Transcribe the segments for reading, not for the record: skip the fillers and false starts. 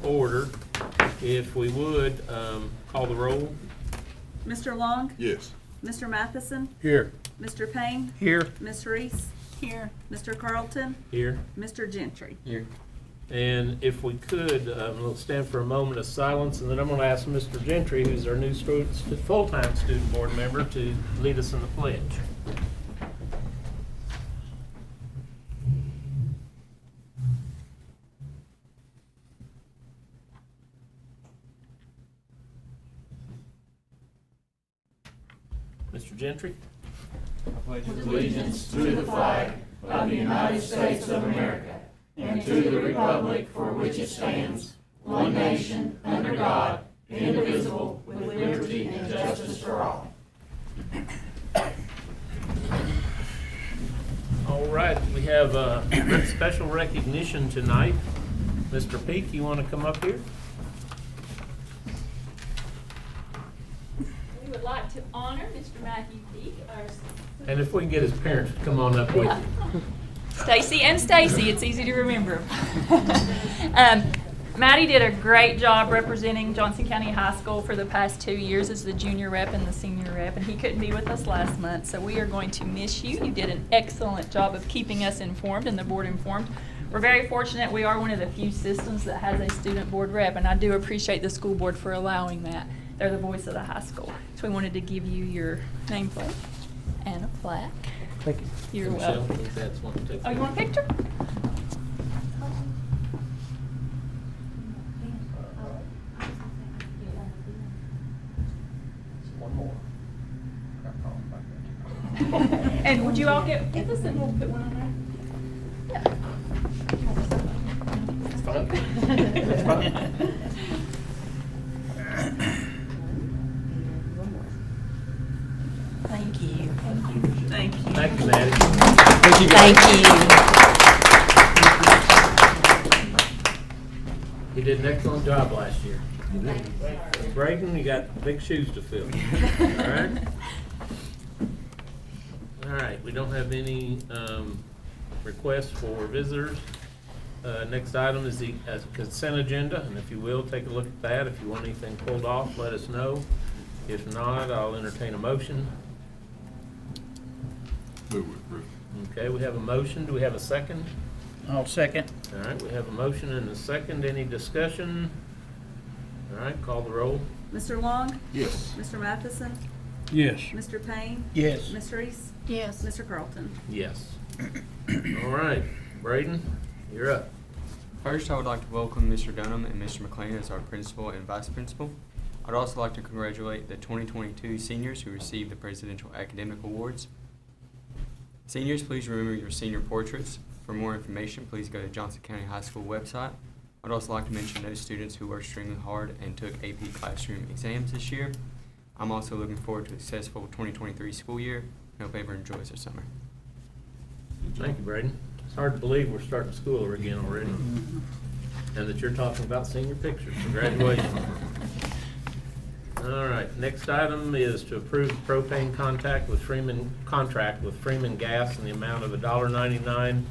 order. If we would, call the roll. Mr. Long? Yes. Mr. Matheson? Here. Mr. Payne? Here. Ms. Reese? Here. Mr. Carlton? Here. Mr. Gentry? Here. And if we could, we'll stand for a moment of silence, and then I'm going to ask Mr. Gentry, who's our new full-time student board member, to lead us in the pledge. Mr. Gentry? Allegiance to the flag of the United States of America and to the republic for which it stands, one nation, under God, indivisible, with liberty and justice for all. All right, we have a special recognition tonight. Mr. Peak, you want to come up here? We would like to honor Mr. Matthew Peak, our And if we can get his parents to come on up with you. Stacy and Stacy, it's easy to remember. Maddie did a great job representing Johnson County High School for the past 2 years as the junior rep and the senior rep, and he couldn't be with us last month, so we are going to miss you. You did an excellent job of keeping us informed and the board informed. We're very fortunate we are one of the few systems that has a student board rep, and I do appreciate the school board for allowing that. They're the voice of the high school. So we wanted to give you your nameplate and a plaque. Thank you. You're Michelle, welcome. I think that's one to take. Oh, you want a picture? One more. And would you all get this and we'll put one on there? Yeah. It's fine. It's fine. Thank you. Thank you. Thank you, Maddie. Thank you. You did an excellent job last year. Braden, you got big shoes to fill. All right? All right, we don't have any requests for visitors. Next item is the consent agenda, and if you will, take a look at that. If you want anything pulled off, let us know. If not, I'll entertain a motion. Move with approve. Okay, we have a motion. Do we have a second? I'll second. All right, we have a motion and a second. Any discussion? All right, call the roll. Mr. Long? Yes. Mr. Matheson? Yes. Mr. Payne? Yes. Ms. Reese? Yes. Mr. Carlton? Yes. All right, Braden, you're up. First, I would like to welcome Mr. Dunham and Mr. McLean as our principal and vice principal. I'd also like to congratulate the 2022 seniors who received the Presidential Academic Awards. Seniors, please remember your senior portraits. For more information, please go to Johnson County High School website. I'd also like to mention those students who worked extremely hard and took AP classroom exams this year. I'm also looking forward to a successful 2023 school year and hope everyone enjoys their summer. Thank you, Braden. It's hard to believe we're starting school again already. And that you're talking about senior pictures. Congratulations. All right, next item is to approve propane contract with Freeman Gas in the amount of $1.99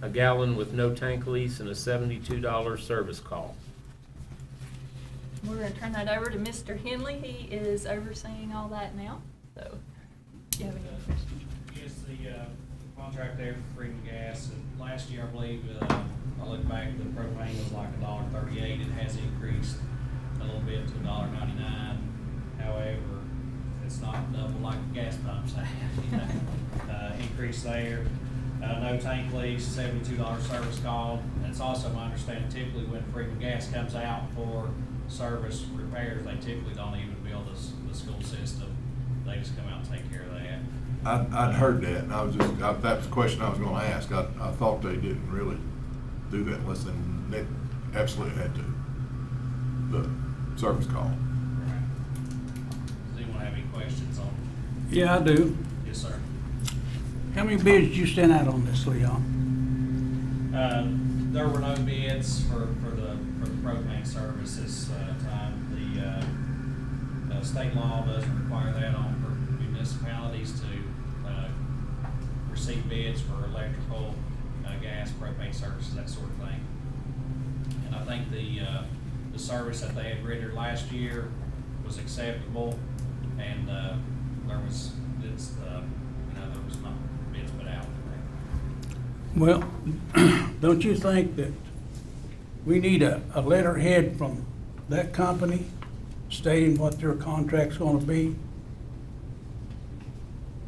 a gallon with no tank lease and a $72 service call. We're going to turn that over to Mr. Henley. He is overseeing all that now. So, do you have any other questions? Yes, the contract there for Freeman Gas, last year, I believe, I look back, the propane was like $1.38. It has increased a little bit to $1.99. However, it's not double like the gas pumps have, you know. Increase there. No tank lease, $72 service call. And it's also my understanding typically when Freeman Gas comes out for service repairs, they typically don't even bill the school system. They just come out and take care of that. I'd heard that, and that was a question I was gonna ask. I thought they didn't really do that unless they absolutely had to. The service call. Right. Does anyone have any questions on? Yeah, I do. Yes, sir. How many bids did you send out on this, Leon? There were no bids for the propane service this time. The state law doesn't require that on municipalities to receive bids for electrical, gas, propane services, that sort of thing. And I think the service that they had rendered last year was acceptable, and, there was, there was not bids put out. Well, don't you think that we need a letterhead from that company stating what their contract's gonna be?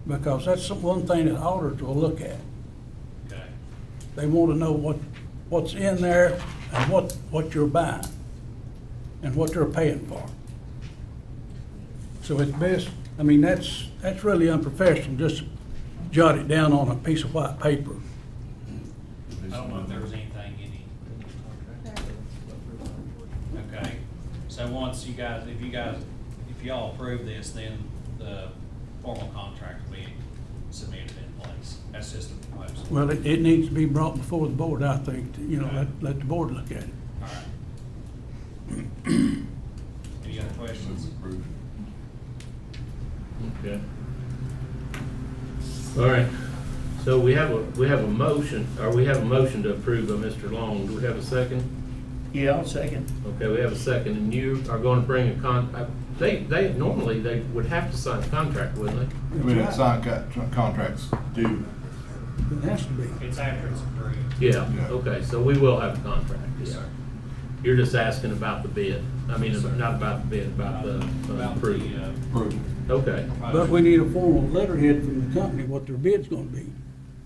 Because that's one thing that auditors will look at. Okay. They want to know what's in there and what you're buying and what they're paying for. So it's best, I mean, that's really unprofessional, just jot it down on a piece of white paper. I don't know if there was anything in it. Okay, so once you guys, if y'all approve this, then the formal contract will be submitted in place. That's just a proposal. Well, it needs to be brought before the board, I think, let the board look at it. All right. Any other questions? Okay. All right, so we have a motion, to approve by Mr. Long. Do we have a second? Yeah, I'll second. Okay, we have a second, and you are going to bring they normally would have to sign a contract, wouldn't they? I mean, it's signed contracts do. It has to be. It's after it's approved. Yeah, Yeah. okay, so we will have a contract, Yes, yeah. sir. You're just asking about the bid. I mean, Yes, sir. not about the bid, about the About approval. the, Approved. Okay, But we need a formal letterhead from the company, what their bid's gonna be,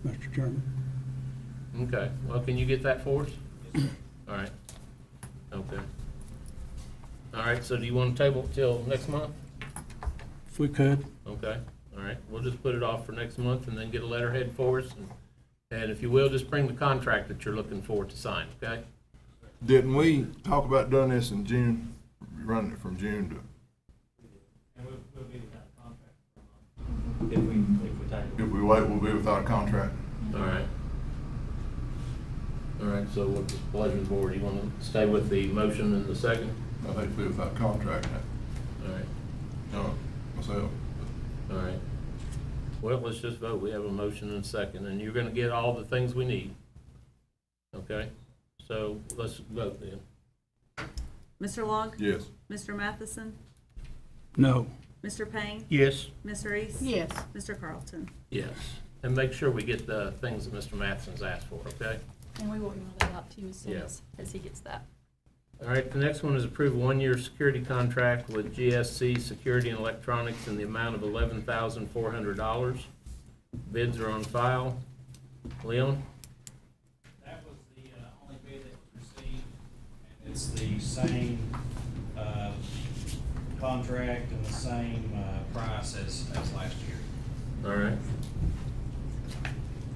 Mr. Chairman. okay. Well, can you get that for us? All right. Okay. All right, so do you want to table it till next month? If we could. Okay, all right. We'll just put it off for next month and then get a letterhead for us. And if you will, just bring the contract that you're looking for to sign, okay? Didn't we talk about doing this in June, running it from June to, And we'll be without contract. If we take. if we wait, we'll be without a contract? All right. All right, so what's the pleasure of the board? You want to stay with the motion and the second? I think we'll be without a contract All right, now, myself. all right. Well, let's just vote. We have a motion and a second, and you're going to get all the things we need. Okay? So let's vote then. Mr. Long? Yes. Mr. Matheson? No. Mr. Payne? Yes. Ms. Reese? Yes. Mr. Carlton? Yes. And make sure we get the things that Mr. Matheson's asked for, okay? And we will email that out to you as soon Yeah. as he gets that. All right, the next one is approve a one-year security contract with GSC Security and Electronics in the amount of $11,400. Bids are on file. Leon? That was the only bid that was received, and it's the same contract and the same price as last year. All right.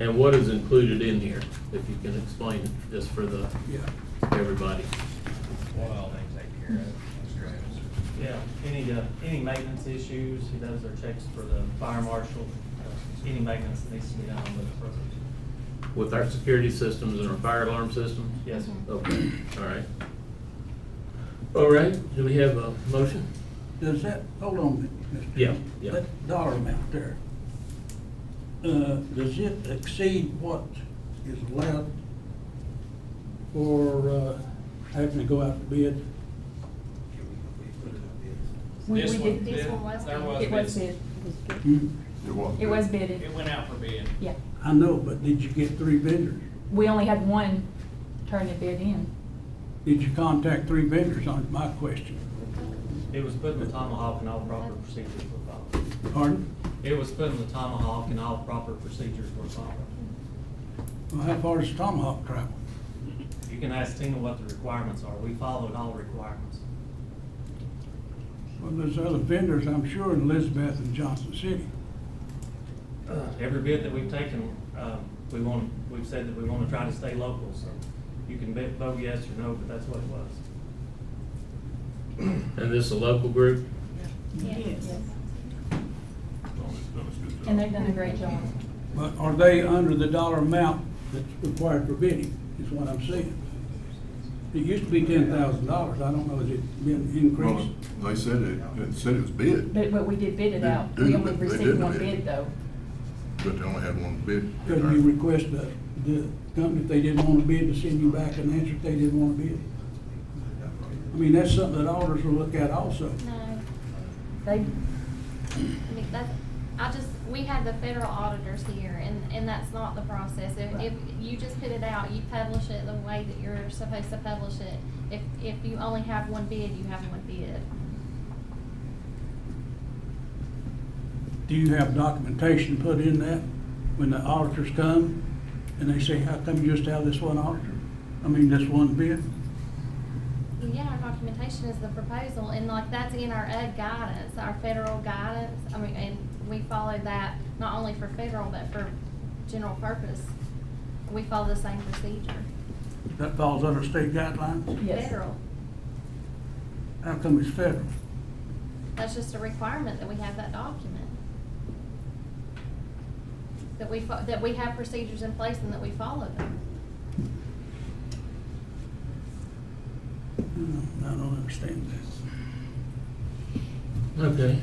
And what is included in here, if you can explain it, just for the, everybody? What all they take care of, Mr. Evans? Yeah, any maintenance issues, he does their checks for the fire marshal, any maintenance that needs to be done on the property. With our security systems and our fire alarm systems? Yes, sir. Okay, all right. All right, do we have a motion? Does that, hold on a minute, Mr. Yeah, Chairman. yeah. That dollar amount there, does it exceed what is allowed for, having to go out to bid? We This did one- this one last there time. was It was bids. bid. Hmm? It wasn't. It was bidded, It went out for bid. yeah. I know, but did you get 3 vendors? We only had one turn the bid in. Did you contact 3 vendors on my question? It was put in the tomahawk and all proper procedures were followed. Pardon? It was put in the tomahawk and all proper procedures were followed. Well, how far does Tomahawk travel? You can ask Tina what the requirements are. We followed all requirements. Well, there's other vendors, I'm sure, in Elizabeth and Johnson City. Every bid that we've taken, we've said that we want to try to stay local, so you can vote yes or no, but that's what it was. And this is a local group? Yes. And they've done a great job. But are they under the dollar amount that's required for bidding, is what I'm saying? It used to be $10,000, I don't know, has it been increased? Well, they said it was bid, But we did bid it They out. do, We only but they received didn't one bid. bid though. but they only had one bid. Couldn't you request the company, if they didn't want to bid, to send you back an answer if they didn't want to bid? I mean, that's something that auditors will look at also. No, They, I mean, we have the federal auditors here, and that's not the process. If you just put it out, you publish it the way that you're supposed to publish it. If you only have one bid, you have one bid. Do you have documentation put in that when the auditors come and they say, how come you just have this one auditor? I mean, this one bid? Yeah, our documentation is the proposal, and like that's in our UD guidance, our federal guidance. I mean, and we follow that not only for federal, but for general purpose. We follow the same procedure. That falls under state guidelines? Yes. Federal. How come it's federal? That's just a requirement that we have that document. That we have procedures in place and that we follow them. I don't understand that. Okay.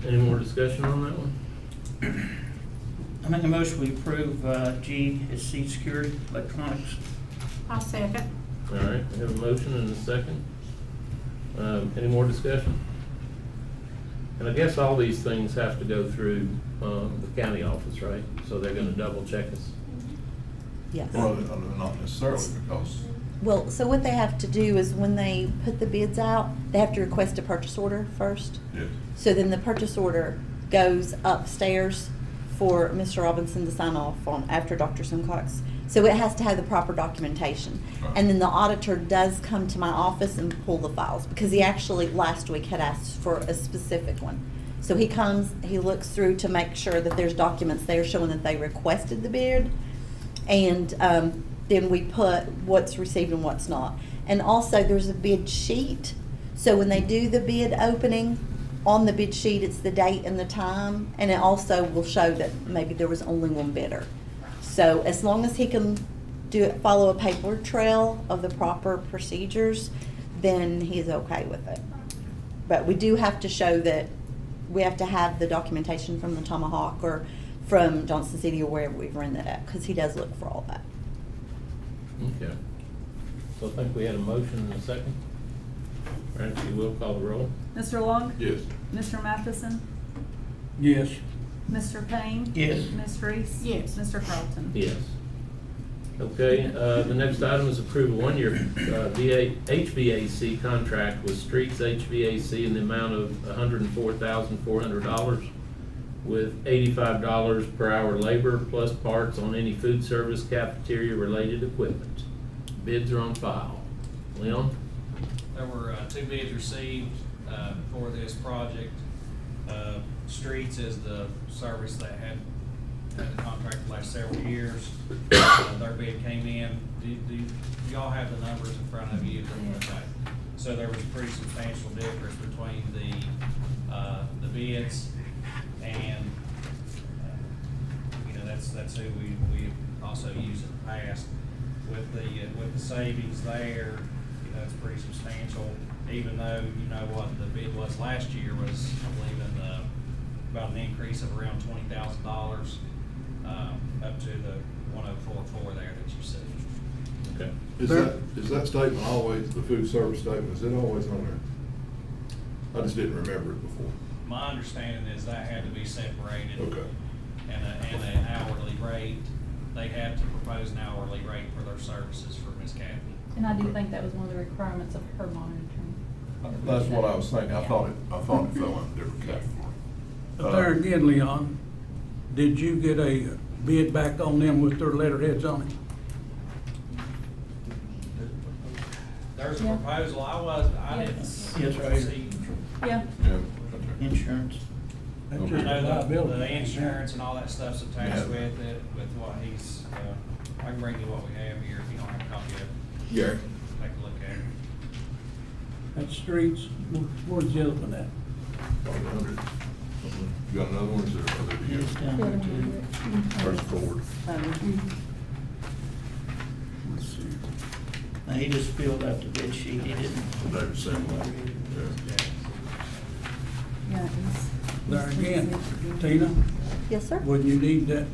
Any more discussion on that one? I make a motion we approve G as Seed Security Electronics. I'll second. All right, we have a motion and a second. Any more discussion? And I guess all these things have to go through the county office, right? So they're gonna double check us. Yes. Well, not necessarily, because Well, so what they have to do is when they put the bids out, they have to request a purchase order first. yes. So then the purchase order goes upstairs for Mr. Robinson to sign off on after Dr. Simcox. So it has to have the proper documentation. Right. And then the auditor does come to my office and pull the files, because he actually last week had asked for a specific one. So he comes, he looks through to make sure that there's documents there showing that they requested the bid. And then we put what's received and what's not. And also, there's a bid sheet. So when they do the bid opening, on the bid sheet, it's the date and the time, and it also will show that maybe there was only one bidder. So as long as he can follow a paper trail of the proper procedures, then he's okay with it. But we do have to show that we have to have the documentation from the Tomahawk or from Johnson City or wherever we've run that at, because he does look for all that. Okay. So I think we had a motion and a second. All right, if you will, call the roll. Mr. Long? Yes. Mr. Matheson? Yes. Mr. Payne? Yes. Ms. Reese? Yes. Mr. Carlton? Yes. Okay, the next item is approve a one-year HVAC contract with Streets HVAC in the amount of $104,400 with $85 per hour labor plus parts on any food service cafeteria-related equipment. Bids are on file. Leon? There were 2 bids received for this project. Streets is the service that had the contract the last several years. Their bid came in. Do y'all have the numbers in front of you? Okay. So there was a pretty substantial difference between the bids, and that's who we also used in the past. With the savings there, it's pretty substantial. Even though what the bid was last year was, I believe, about an increase of around $20,000, up to the 104.4 there that you see. Okay. Is that statement always, the food service statement, is it always on there? I just didn't remember it before. My understanding is that had to be separated. Okay. And an hourly rate, they had to propose an hourly rate for their services for Ms. Kathy. and I do think that was one of the requirements of her monitoring. That's what I was thinking. I thought it fell in a different category. But there again, Leon, did you get a bid back on them with their letterheads on it? There's a Yeah. proposal, I didn't Yes, right. see. Yeah. Yeah, okay. Insurance. That's I just know liability. the insurance and all that stuff's attached Yeah. with it, with what he's, I can bring you what we have here if you don't have a copy of it. Gary? Take a look at it. That's Streets, where's the other one at? Probably 100. You got another one, or is there other Yes, here? down there too. First forward. Let's see. Now, he just filled out the bid sheet, he didn't. David Sandlin. Yeah. Yeah, There again, Tina, Yes, sir? would you need that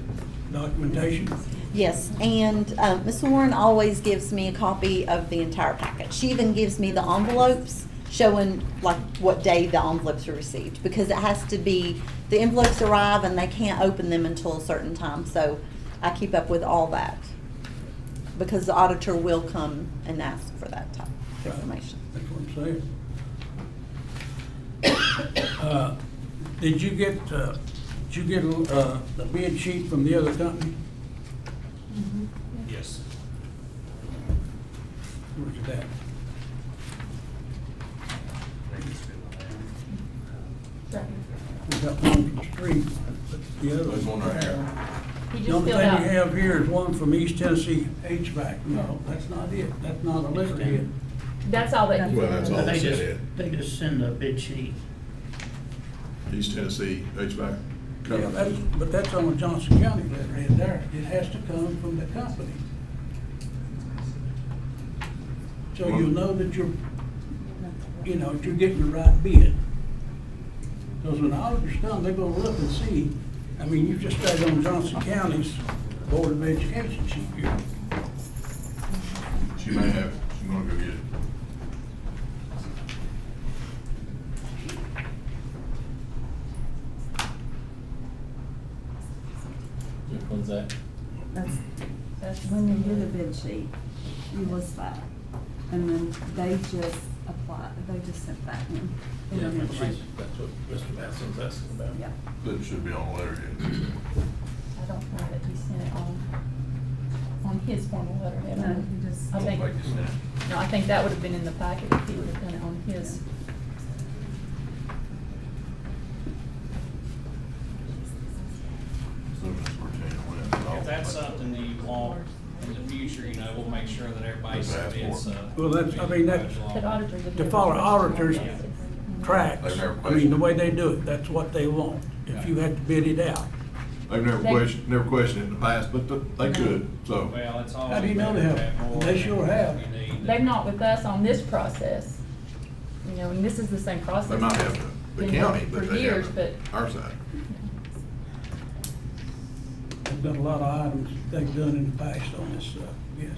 documentation? Yes, and Ms. Warren always gives me a copy of the entire packet. She even gives me the envelopes showing like what day the envelopes were received, because it has to be, the envelopes arrive and they can't open them until a certain time, so I keep up with all that. Because the auditor will come and ask for that type of information. That's what I'm saying. Did you get the bid sheet from the other company? Yes. Where's that? We got one from Street, but the other. There's one right here. He The just only filled thing out. you have here is one from East Tennessee HVAC. No, that's not it. That's not a letterhead. That's all that he Well, that's all They it just, said. they just send a bid sheet. East Tennessee HVAC. Yeah, but that's on the Johnson County letterhead there. It has to come from the company. So you'll know that you're getting the right bid. Because when the auditors come, they're gonna look and see, I mean, you just stayed on Johnson County's Board of Education sheet here. She may have it. She's gonna go get it. Which one's that? That's when you get a bid sheet, you list that. And then they just apply, they just sent that in. Yeah, an she's, envelope. that's what Mr. Masson's asking about. Yeah. That should be on the letterhead. I don't know that he sent it on his formal letterhead. No, he just. I think, Like you said. no, I think that would have been in the packet if he would have done it on his. So, Mr. Virginia, when If that's something that you want in the future, we'll make sure that everybody submits. Well, that's- I mean, that's- That auditors would To have- follow auditors' tracks, They've never I mean, the way they do it, that's what they want. If you had to bid it out. They've never questioned it in the past, but they could, so. Well, it's always. How do you know they better to have? more They sure than have. you need. They've not with us on this process, and this is the same process. They might have the Been county, for but they years, but have our side. They've done a lot of items they've done in the past on this stuff, yes.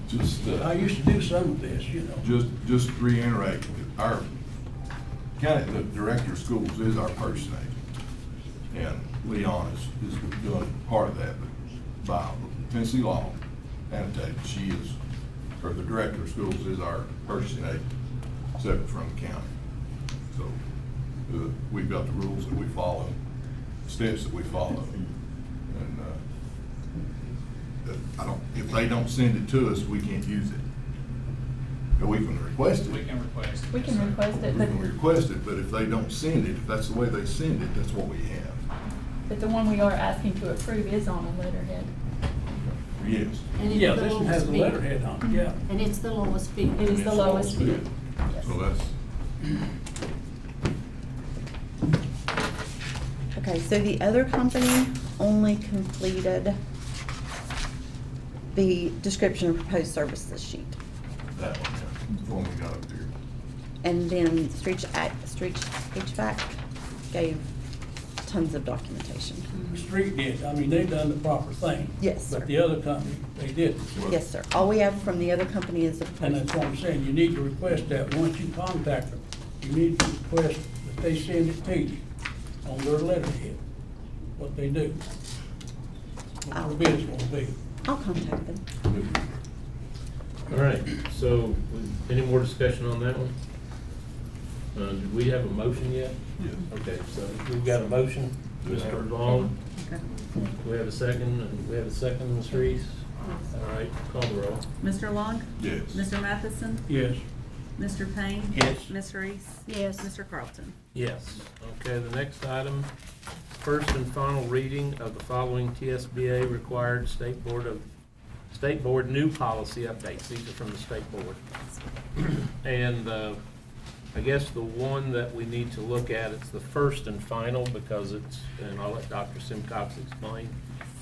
Just, I used to do some of this, just reiterate, our county, the director of schools is our purchasing agent. And Leon is doing part of that, but by Tennessee law, annotated, she is, or the director of schools is our purchasing agent, separate from the county. So, we've got the rules that we follow, steps that we follow. And, if they don't send it to us, we can't use it. And we can request it. We can request. we can request it, We but, can request it, but if they don't send it, if that's the way they send it, that's what we have. but the one we are asking to approve is on a letterhead. Yes. And it's Yeah, the this one lowest has a bid. letterhead on it, yeah. And it's the lowest bid. It is the lowest bid. Yes. So that's, Okay, so the other company only completed the description of proposed services sheet. that one, yeah, the one we got up here. And then Street HVAC gave tons of documentation. Street did, I mean, they've done the proper thing. Yes, sir. But the other company, they didn't. Yes, sir. All we have from the other company is the And that's what I'm saying, you need to request that, once you contact them, you need to request that they send it to you on their letterhead, what they do. What the bid's gonna be. I'll contact them. All right, so, any more discussion on that one? Did we have a motion yet? Yes. Okay, so we've got a motion, Yes. Mr. Long, Okay. we have a second, and we have a second, Ms. Reese. All right, call the roll. Mr. Long? Yes. Mr. Matheson? Yes. Mr. Payne? Yes. Ms. Reese? Yes. Mr. Carlton? Yes. Okay, the next item, first and final reading of the following TSBA required State Board new policy updates. These are from the State Board. And I guess the one that we need to look at, it's the first and final because it's, and I'll let Dr. Simcox explain,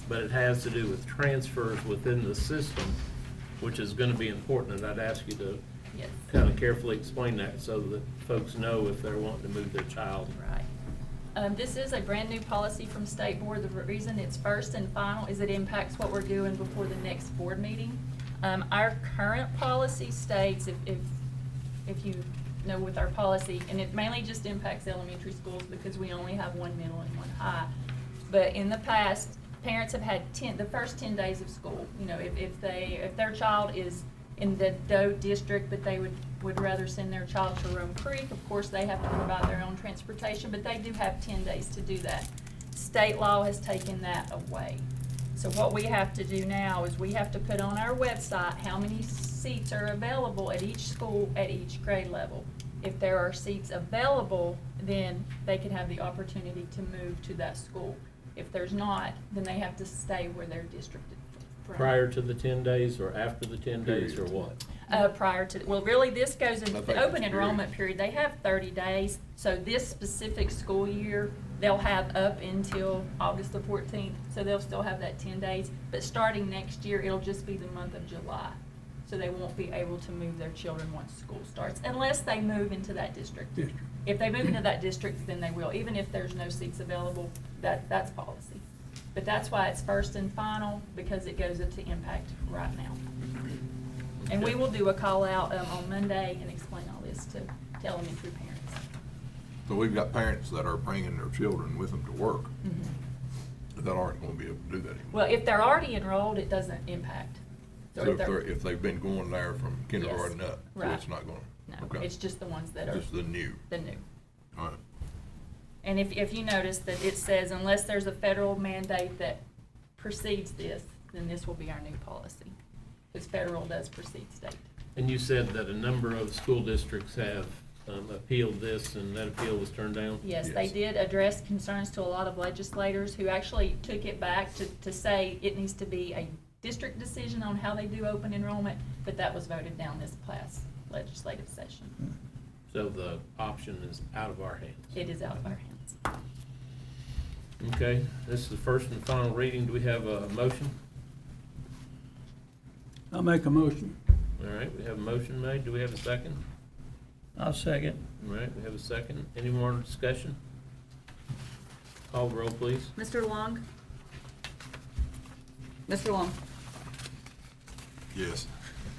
but it has to do with transfers within the system, which is gonna be important, and I'd ask you to Yes. kind of carefully explain that so that folks know if they're wanting to move their child. Right. This is a brand-new policy from State Board. The reason it's first and final is it impacts what we're doing before the next board meeting. Our current policy states, if you know with our policy, and it mainly just impacts elementary schools because we only have one middle and one high. But in the past, parents have had the first 10 days of school. You know, if their child is in the Doe district, but they would rather send their child to Rome Creek, of course, they have to provide their own transportation, but they do have 10 days to do that. State law has taken that away. So what we have to do now is we have to put on our website how many seats are available at each school at each grade level. If there are seats available, then they can have the opportunity to move to that school. If there's not, then they have to stay where their district is from. Prior to the 10 days or after the 10 days or what? Prior to, well, really, this goes in I think the open it's enrollment period. They have 30 days. So this specific school year, they'll have up until August the 14th. So they'll still have that 10 days. But starting next year, it'll just be the month of July. So they won't be able to move their children once school starts, unless they move into that district. If they move into that district, then they will. Even if there's no seats available, that's policy. But that's why it's first and final, because it goes into impact right now. And we will do a call out on Monday and explain all this to elementary parents. So we've got parents that are bringing their children with them to work Mm-hmm. that aren't gonna be able to do that anymore. Well, if they're already enrolled, it doesn't impact. So if they've been going there from kindergarten up, so Right. it's not gonna, No, okay. it's just the ones that are Just the new, the new. all right. And if you notice that it says unless there's a federal mandate that precedes this, then this will be our new policy. Because federal does precede state. And you said that a number of school districts have appealed this, and that appeal was turned down? Yes, they Yes. did address concerns to a lot of legislators who actually took it back to say it needs to be a district decision on how they do open enrollment, but that was voted down this past legislative session. So the option is out of our hands. It is out of our hands. Okay, this is the first and final reading. Do we have a motion? I'll make a motion. All right, we have a motion made. Do we have a second? I'll second. All right, we have a second. Any more discussion? Call the roll, please. Mr. Long? Mr. Long? Yes.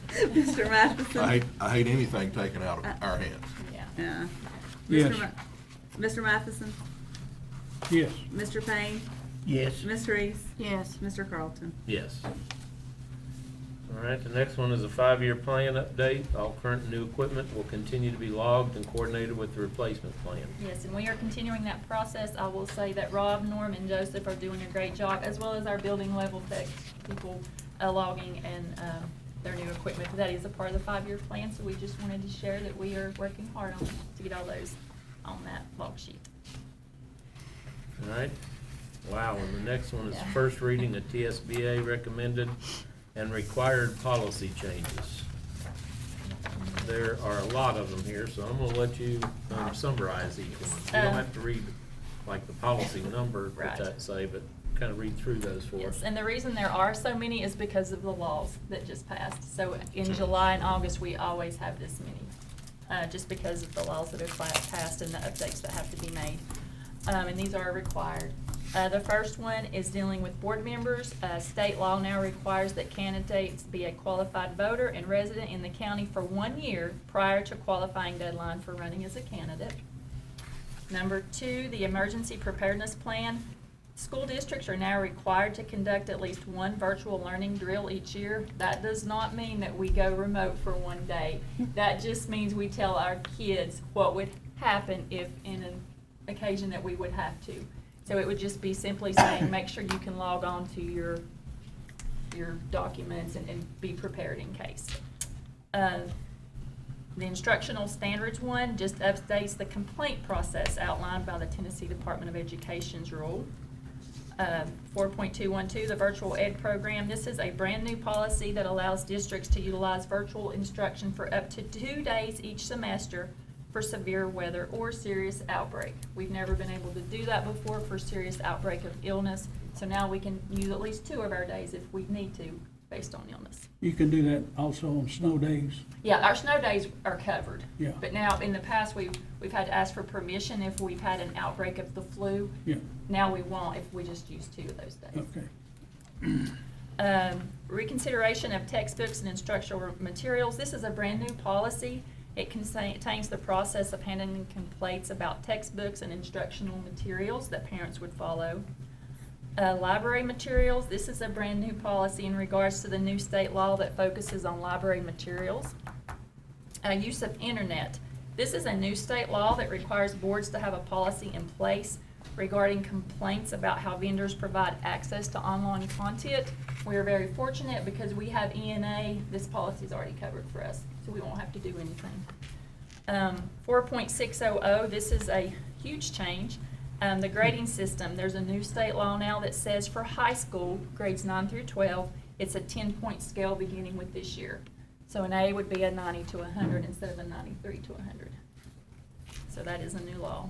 Mr. Matheson? I hate anything taken out of our hands. Yeah. Yeah. Yes. Mr. Matheson? Yes. Mr. Payne? Yes. Ms. Reese? Yes. Mr. Carlton? Yes. All right, the next one is a 5-year plan update. All current and new equipment will continue to be logged and coordinated with the replacement plan. Yes, and we are continuing that process. I will say that Rob, Norm, and Joseph are doing a great job, as well as our building level tech people logging and their new equipment. That is a part of the 5-year plan, so we just wanted to share that we are working hard on it to get all those on that log sheet. All right, wow, and the next one is Yeah. first reading of TSBA recommended and required policy changes. There are a lot of them here, so I'm gonna let you summarize each one. You don't have to read like the policy number, Right. that say, but kind of read through those for Yes, us. and the reason there are so many is because of the laws that just passed. So in July and August, we always have this many, just because of the laws that have passed and the updates that have to be made. And these are required. The first one is dealing with board members. State law now requires that candidates be a qualified voter and resident in the county for 1 year prior to qualifying deadline for running as a candidate. Number 2, the emergency preparedness plan. School districts are now required to conduct at least one virtual learning drill each year. That does not mean that we go remote for 1 day. That just means we tell our kids what would happen if in an occasion that we would have to. So it would just be simply saying, make sure you can log on to your documents and be prepared in case. The instructional standards one just updates the complaint process outlined by the Tennessee Department of Education's rule. 4.212, the virtual ed program. This is a brand new policy that allows districts to utilize virtual instruction for up to 2 days each semester for severe weather or serious outbreak. We've never been able to do that before for serious outbreak of illness, so now we can use at least 2 of our days if we need to based on illness. You can do that also on snow days. Yeah, our snow days are covered. Yeah. But now, in the past, we've had to ask for permission if we've had an outbreak of the flu. Yeah, Now we won't if we just use 2 of those days. okay. Reconsideration of textbooks and instructional materials. This is a brand-new policy. It contains the process of handling complaints about textbooks and instructional materials that parents would follow. Library materials. This is a brand-new policy in regards to the new state law that focuses on library materials. Use of internet. This is a new state law that requires boards to have a policy in place regarding complaints about how vendors provide access to online content. We are very fortunate because we have ENA. This policy is already covered for us, so we won't have to do anything. 4.600, this is a huge change. The grading system, there's a new state law now that says for high school, grades 9 through 12, it's a 10-point scale beginning with this year. So an A would be a 90 to 100 instead of a 93 to 100. So that is a new law.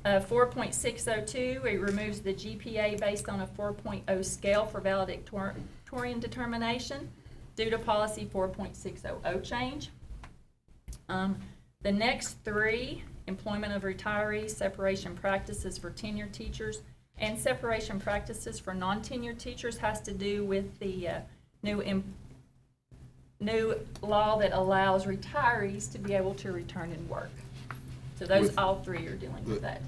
4.602, it removes the GPA based on a 4.0 scale for valedictorian determination due to policy 4.600 change. The next 3, employment of retirees, separation practices for tenured teachers, and separation practices for non-tenured teachers, has to do with the new law that allows retirees to be able to return and work. So those, all 3 are dealing with that.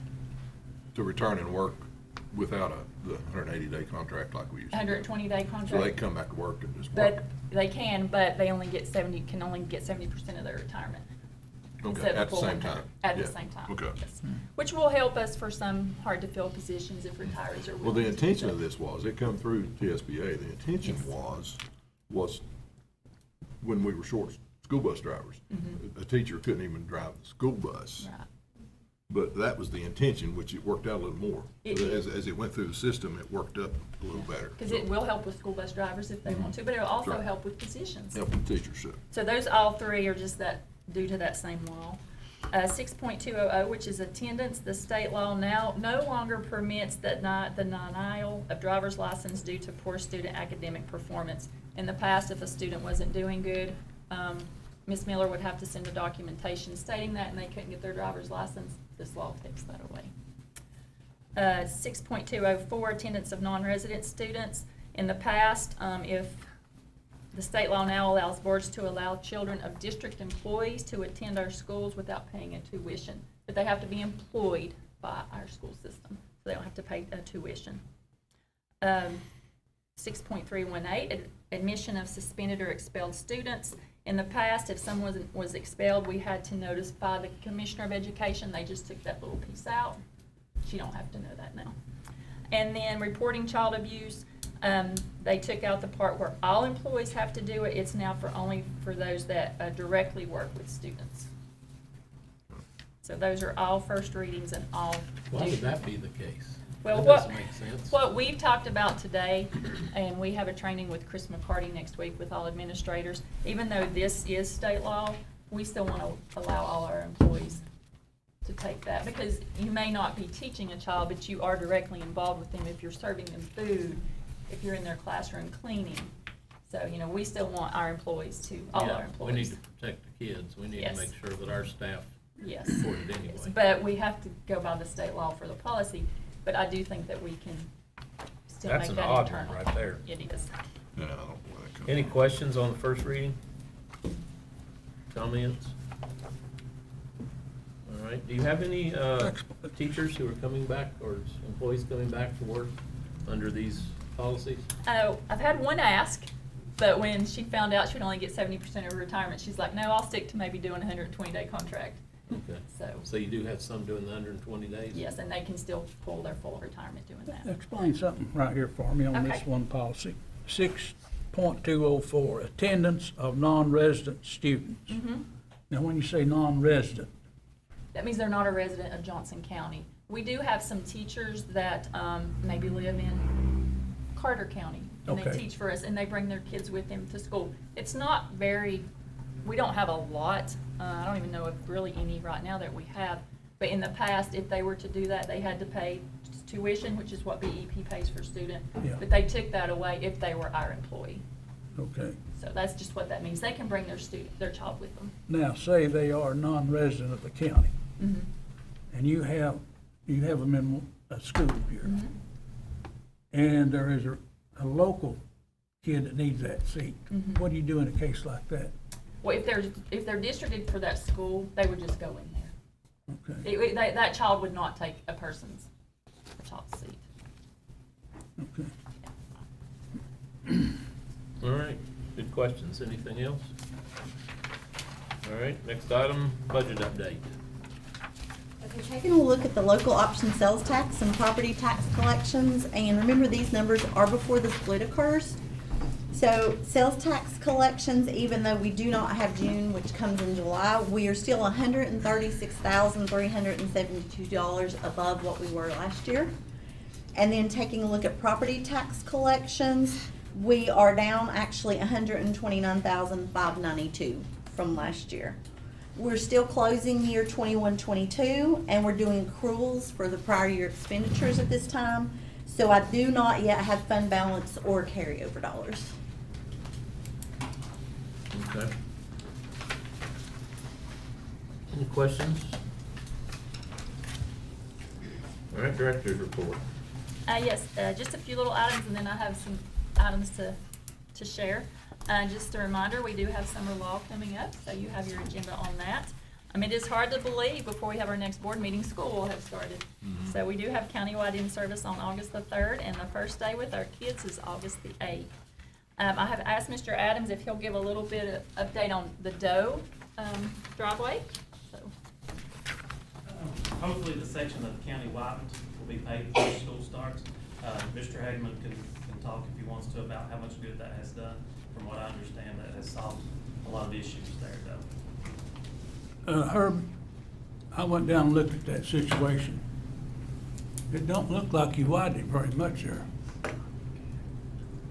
To return and work without the 180-day contract like we used to. 120-day contract. So they come back to work and just work. But they can, but they only get 70% of their retirement. Okay, Instead of at the full same 100 time. At the Yeah, same time. okay. Yes. Which will help us for some hard-to-fill positions if retirees are Well, willing the to do intention so. of this was, it come through TSBA, the intention Yes. was when we were short school bus drivers. Mhm. A teacher couldn't even drive the school bus. Right. But that was the intention, which it worked out a little more. It did. As it went through the system, it worked up a little better. Because it will help with school bus drivers if they want to, but it'll also Right. help with positions. Help the teachers, so. So those all 3 are just that, due to that same law. 6.200, which is attendance, the state law now no longer permits the denial of driver's license due to poor student academic performance. In the past, if a student wasn't doing good, Ms. Miller would have to send a documentation stating that, and they couldn't get their driver's license. This law takes that away. 6.204, attendance of non-resident students. In the past, if the state law now allows boards to allow children of district employees to attend our schools without paying a tuition, but they have to be employed by our school system, so they don't have to pay a tuition. 6.318, admission of suspended or expelled students. In the past, if someone was expelled, we had to notify the Commissioner of Education. They just took that little piece out. She don't have to know that now. And then reporting child abuse, they took out the part where all employees have to do it. It's now only for those that directly work with students. So those are all first readings and all. Why would that be the case? Well, That what, doesn't make sense. what we've talked about today, and we have a training with Chris McCarty next week with all administrators, even though this is state law, we still want to allow all our employees to take that, because you may not be teaching a child, but you are directly involved with them if you're serving them food, if you're in their classroom cleaning. So, we still want our employees to, all Yeah, our employees. We need to protect the kids. We need Yes. to make sure that our staff Yes. report it anyway. Yes, but we have to go by the state law for the policy, but I do think that we can still That's make an that odd internal. one right there. It is. Yeah, I don't know where that comes Any from. questions on the first reading? Comments? All right, do you have any teachers who are coming back or employees coming back to work under these policies? Oh, I've had one ask, but when she found out she would only get 70% of her retirement, she's like, no, I'll stick to maybe doing a 120-day contract. Okay. So, you do have some doing the 120 days? yes, and they can still pull their full retirement doing that. Explain something right here for me on this Okay. one policy. 6.204, attendance of non-resident students. Mhm. Now, when you say non-resident, That means they're not a resident of Johnson County. We do have some teachers that maybe live in Carter County, and they Okay. teach for us, and they bring their kids with them to school. It's not very, we don't have a lot. I don't even know if really any right now that we have. But in the past, if they were to do that, they had to pay tuition, which is what BEP pays for student. Yeah. But they took that away if they were our employee. Okay. So that's just what that means. They can bring their child with them. Now, say they are non-resident of the county, Mhm. and you have them in a school here, Mhm. and there is a local kid that needs that seat. Mhm. What do you do in a case like that? Well, if they're districted for that school, they would just go in there. Okay, That child would not take a child's seat. okay. All right, good questions. Anything else? All right, next item, budget update. Okay, taking a look at the local option sales tax and property tax collections, and remember these numbers are before the split occurs. So sales tax collections, even though we do not have June, which comes in July, we are still $136,372 above what we were last year. And then taking a look at property tax collections, we are down actually $129,592 from last year. We're still closing year 21-22, and we're doing accruals for the prior year expenditures at this time. So I do not yet have fund balance or carryover dollars. Okay. Any questions? All right, director's report. Yes, just a few little items, and then I have some items to Just a reminder, we do have summer law coming up, so you have your agenda on that. It is hard to believe before we have our next board meeting, school will have started. Mhm. So we do have countywide in-service on August the 3rd, and the first day with our kids is August the 8th. I have asked Mr. Adams if he'll give a little bit of update on the Doe driveway. So, Hopefully the section of the county widened will be paid before school starts. Mr. Hagman can talk if he wants to about how much good that has done. From what I understand, that has solved a lot of issues there, though. Herb, I went down and looked at that situation. It don't look like you widened it very much there.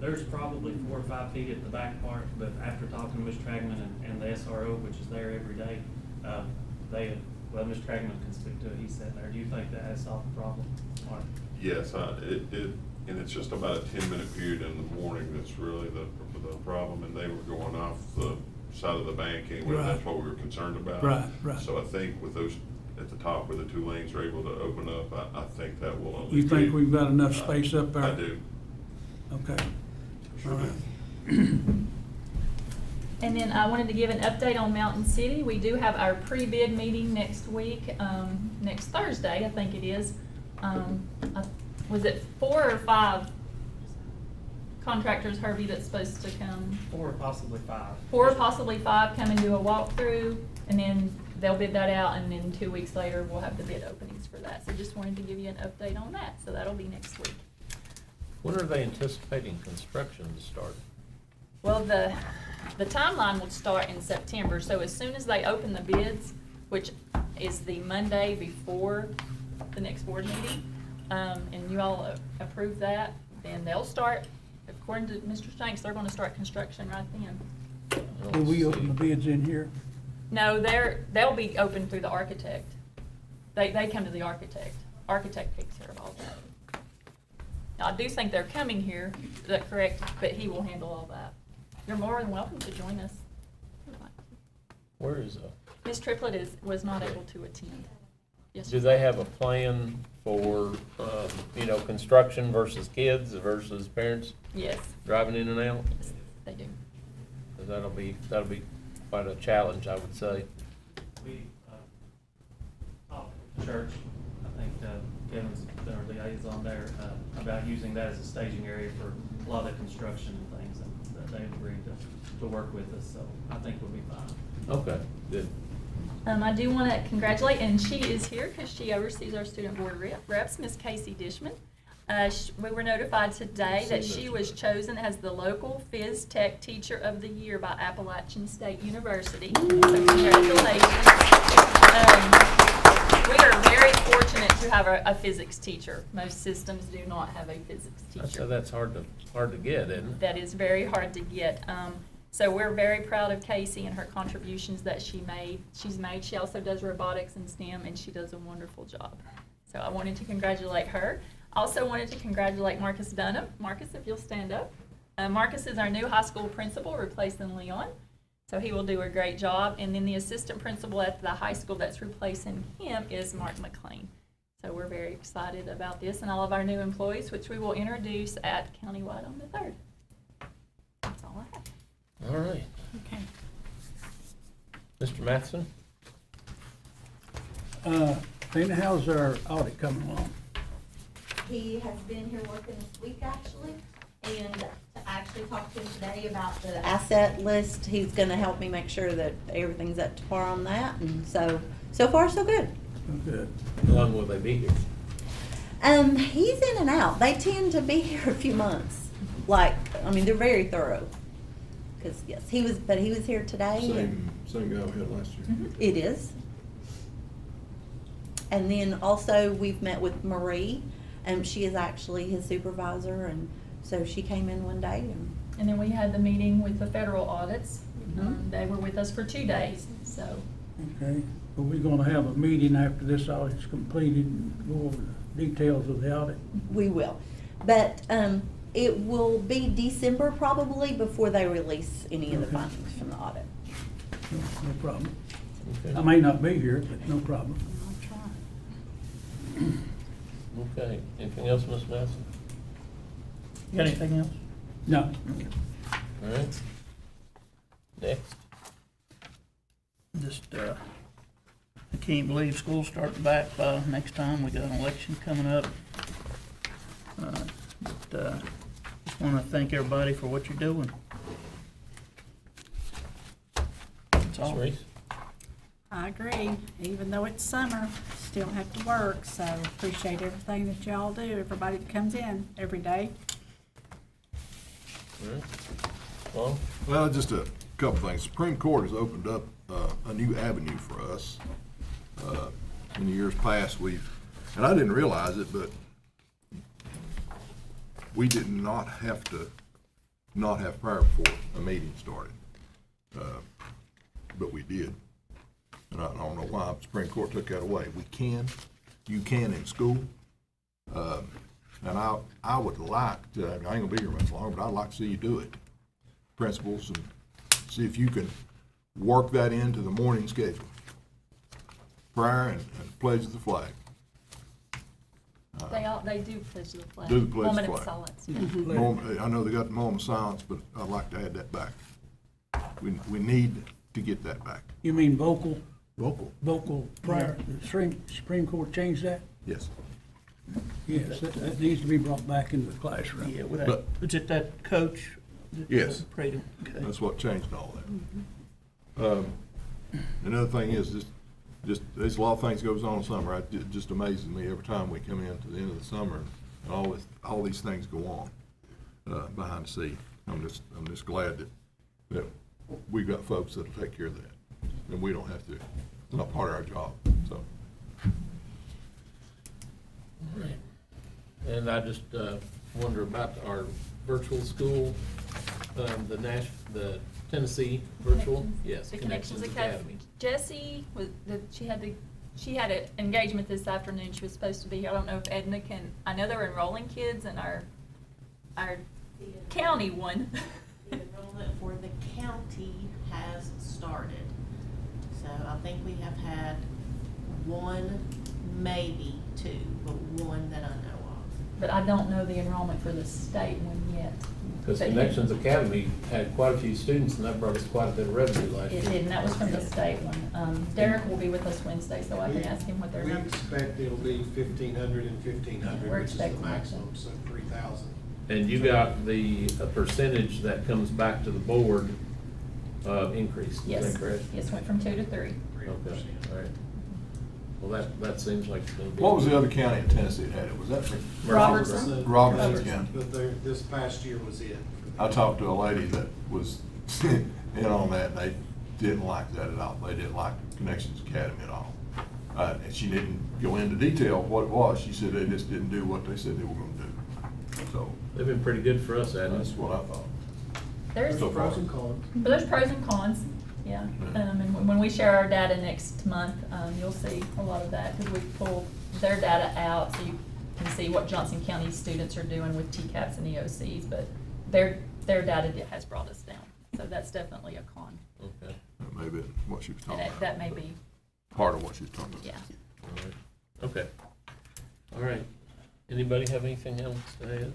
There's probably 4 or 5 feet at the back part, but after talking to Mr. Hagman and the SRO, which is there every day, Mr. Hagman can speak to it, he said there. Do you think that has solved the problem? Mark? Yes, and it's just about a 10-minute period in the morning that's really the problem, and they were going off the side of the bank anyway, Right. That's what we were concerned about. Right. So I think with those, at the top where the 2 lanes are able to open up, I think that will You think alleviate. we've got enough space up there? I do. Okay. Sure All do. right. and then I wanted to give an update on Mountain City. We do have our pre-bid meeting next week, next Thursday, I think it is. Was it 4 or 5 contractors, Herbie, that's supposed to come? 4 or possibly 5. 4 or possibly 5 come and do a walkthrough, and then they'll bid that out, and then 2 weeks later, we'll have the bid openings for that. So just wanted to give you an update on that, so that'll be next week. When are they anticipating construction to start? Well, the timeline will start in September, so as soon as they open the bids, which is the Monday before the next board meeting, and you all approve that, then they'll start, according to Mr. Shanks, they're gonna start construction right then. Do we open the bids in here? No, they'll be open through the architect. They come to the architect. Architect takes care of all that. Now, I do think they're coming here, is that correct? But he will handle all that. You're more than welcome to join us. Where is Ms. Triplett was not able to attend. Yes, do they have a plan for, construction versus kids versus parents Yes, driving in and out? yes, they do. 'Cause that'll be quite a challenge, I would say. We talked to the church, I think Kevin's been our liaison there, about using that as a staging area for a lot of the construction and things, and that they've agreed to work with us, so I think we'll be fine. Okay, good. I do want to congratulate, and she is here because she oversees our student board reps, Miss Casey Dishman. We were notified today that she was chosen as the local Phys Tech Teacher of the Year by Appalachian State University. So congratulations. We are very fortunate to have a physics teacher. Most systems do not have a physics So teacher. that's hard to get, isn't it? That is very hard to get. So we're very proud of Casey and her contributions that she's made. She also does robotics and STEM, and she does a wonderful job. So I wanted to congratulate her. Also wanted to congratulate Marcus Dunham. Marcus, if you'll stand up. Marcus is our new high school principal, replacing Leon. So he will do a great job. And then the assistant principal at the high school that's replacing him is Mark McLean. So we're very excited about this and all of our new employees, which we will introduce at Countywide on the 3rd. That's all I have. All right. Okay. Mr. Matheson? Dana, how's our audit coming along? He has been here working this week, actually, and to actually talk to him today about the asset list. He's gonna help me make sure that everything's up to par on that, and so far, so good. Good. How long will they be here? He's in and out. They tend to be here a few months. Like, I mean, they're very thorough. Cause yes, he was here today. Same guy we had last year. It is. And then also, we've met with Marie, and she is actually his supervisor, and so she came in one day. And then we had the meeting with the federal audits. They were with us for 2 days, so. Okay, are we gonna have a meeting after this audit's completed and go over the details of the audit? We will. But it will be December probably before they release any of the Okay. findings from the audit. No problem. Okay. I may not be here, but no problem. Okay. Anything else, Ms. Matheson? Got anything else? No. All right. Next. Just, I can't believe school's starting back next time. We got an election coming up. Just want to thank everybody for what you're doing. That's all. Ms. Reese? I agree. Even though it's summer, still have to work, so appreciate everything that y'all do, everybody that comes in every day. All right. Well, Well, just a couple things. Supreme Court has opened up a new avenue for us. In the years past, and I didn't realize it, but we did not have prayer before a meeting started. But we did. And I don't know why the Supreme Court took that away. You can in school. And I would like to, I ain't gonna be here much longer, but I'd like to see you do it. Principals, and see if you can work that into the morning schedule. Prayer and pledge of the flag. They do pledge the flag. Do the pledge of the Moment of flag. silence. I know they got the moment of silence, but I'd like to add that back. We need to get that back. You mean vocal prayer? The Supreme Court changed that? Yes. Yes, that needs to be brought back into the classroom. Yeah, But- was it that coach? that, Yes. prayed him? Okay. That's what changed all that. Another thing is just there's a lot of things goes on in summer. It just amazes me every time we come in to the end of the summer and all these things go on behind the scene. I'm just glad that we've got folks that'll take care of that, and we don't have to. It's not part of our job. So. all right. And I just wonder about our virtual school, the Tennessee virtual, yes, The Connections Academy. Jessie she had an engagement this afternoon. She was supposed to be here. I don't know if Edna can, I know they're enrolling kids in our county one. The enrollment for the county has started. So I think we have had one, maybe two, but one that I know of. But I don't know the enrollment for the state one yet. Because But Connections Academy had quite a few students, and that brought us quite a bit of revenue last year. It did, and that was from the state one. Derek will be with us Wednesday, so I can ask him what their We numbers. expect it'll be 1,500 and We're 1,500, which is the expecting that. maximum, so 3,000. And you got a percentage that comes back to the board increase, is Yes, that correct? yes, went from 2 to 3. Okay, all right. Well, that seems like it's gonna be. What was the other county in Tennessee that had it? Was that Robertson. Robertson County? But this past year was it. I talked to a lady that was in on that, and they didn't like that at all. They didn't like Connections Academy at all. And she didn't go into detail what it was. She said they just didn't do what they said they were gonna do. So. They've been pretty good for us, Adam. That's what I thought. There's So far. Pros and cons. But there's pros and cons, yeah. And when we share our data next month, you'll see a lot of that, because we pulled their data out, so you can see what Johnson County students are doing with TCAPs and EOCs, but their data has brought us down. So that's definitely a con. Okay. That may be what she was talking And about. that may be, Part of what she was talking about. yeah. All right. Okay. All right. Anybody have anything else to add?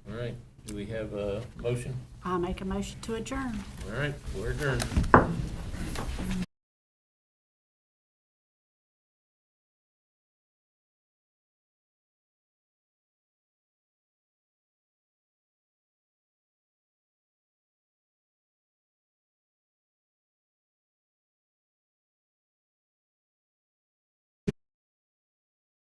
All right. Do we have a motion? I'll make a motion to adjourn. All right, we're adjourned.